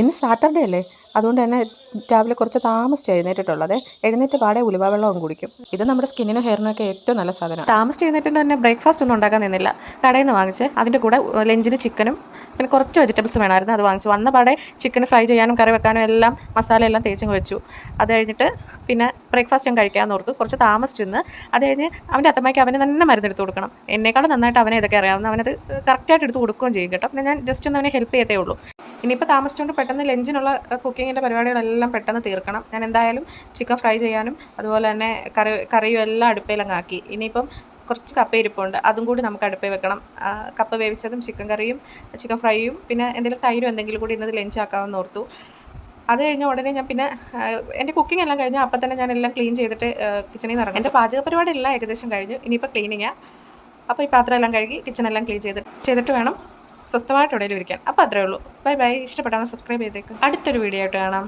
ഇന്ന് സാറ്റർഡേ അല്ലേ, അതുകൊണ്ട് തന്നെ രാവിലെ കുറച്ച് താമസിച്ച് എഴുന്നേറ്റിട്ടുള്ളത്. എഴുന്നേറ്റ് പാടെ ഉലുവ വെള്ളവും കുടിക്കും. ഇത് നമ്മുടെ സ്കിന്നിനും ഹെയറിനും ഒക്കെ ഏറ്റവും നല്ല സാധനം. താമസിച്ച് എഴുന്നേറ്റിട്ട് തന്നെ ബ്രേക്ക്ഫാസ്റ്റ് ഒന്നും ഉണ്ടാക്കാൻ നിന്നില്ല. കടയിൽ നിന്ന് വാങ്ങിച്ച് അതിൻ്റെ കൂടെ ലഞ്ചിന് ചിക്കനും പിന്നെ കുറച്ച് വെജിറ്റബിൾസ് വേണമായിരുന്നു, അത് വാങ്ങിച്ചു. വന്ന പാടെ ചിക്കൻ ഫ്രൈ ചെയ്യാനും കറി വെക്കാനും എല്ലാം മസാലയെല്ലാം തേച്ചും വെച്ചു. അത് കഴിഞ്ഞിട്ട് പിന്നെ ബ്രേക്ക്ഫാസ്റ്റ് ഞാൻ കഴിക്കാമെന്ന് ഓർത്തു. കുറച്ച് താമസിച്ചിരുന്ന് അത് കഴിഞ്ഞ് അവൻ്റെ അത്തമ്മയ്ക്ക് അവന് തന്നെ മരുന്നെടുത്ത് കൊടുക്കണം. എന്നെക്കാളും നന്നായിട്ട് അവനെ ഇതൊക്കെ അറിയാവുന്ന, അവനത് കറക്റ്റായിട്ട് എടുത്ത് കൊടുക്കുകയും ചെയ്യും കേട്ടോ. പിന്നെ ഞാൻ ജസ്റ്റ് ഒന്ന് അവനെ ഹെൽപ്പ് ചെയ്യത്തേ ഉള്ളൂ. ഇനിയിപ്പോൾ താമസിച്ചുകൊണ്ട് പെട്ടെന്ന് ലഞ്ചിനുള്ള കുക്കിങ്ങിൻ്റെ പരിപാടികളെല്ലാം പെട്ടെന്ന് തീർക്കണം. ഞാൻ എന്തായാലും ചിക്കൻ ഫ്രൈ ചെയ്യാനും അതുപോലെ തന്നെ കറിയും എല്ലാം അടുപ്പയിലങ്ങ് ആക്കി. ഇനിയിപ്പം കുറച്ച് കപ്പ ഇരിപ്പുണ്ട്, അതും കൂടി നമുക്ക് അടുപ്പിൽ വെക്കണം. കപ്പ വേവിച്ചതും ചിക്കൻ കറിയും ചിക്കൻ ഫ്രൈയും പിന്നെ എന്തെങ്കിലും തൈരും എന്തെങ്കിലും കൂടി ഇന്നത് ലഞ്ചാക്കാമെന്ന് ഓർത്തു. അത് കഴിഞ്ഞ ഉടനെ ഞാൻ പിന്നെ എൻ്റെ കുക്കിംഗ് എല്ലാം കഴിഞ്ഞാൽ അപ്പം തന്നെ ഞാൻ എല്ലാം ക്ലീൻ ചെയ്തിട്ട് കിച്ചണിൽ നിന്ന് ഇറങ്ങും. എൻ്റെ പാചക പരിപാടി എല്ലാം ഏകദേശം കഴിഞ്ഞു. ഇനിയിപ്പോൾ ക്ലീനിങ്ങാണ്. അപ്പോൾ ഈ പാത്രം എല്ലാം കഴുകി കിച്ചണെല്ലാം ക്ലീൻ ചെയ്തിട്ട് വേണം സ്വസ്ഥമായിട്ട് എവിടെയെങ്കിലും ഇരിക്കാൻ. അപ്പോൾ അത്രേ ഉള്ളൂ. Bye bye. ഇഷ്ടപ്പെട്ടാൽ സബ്സ്ക്രൈബ് ചെയ്തേക്ക്. അടുത്തൊരു വീഡിയോ ആയിട്ട് കാണാം.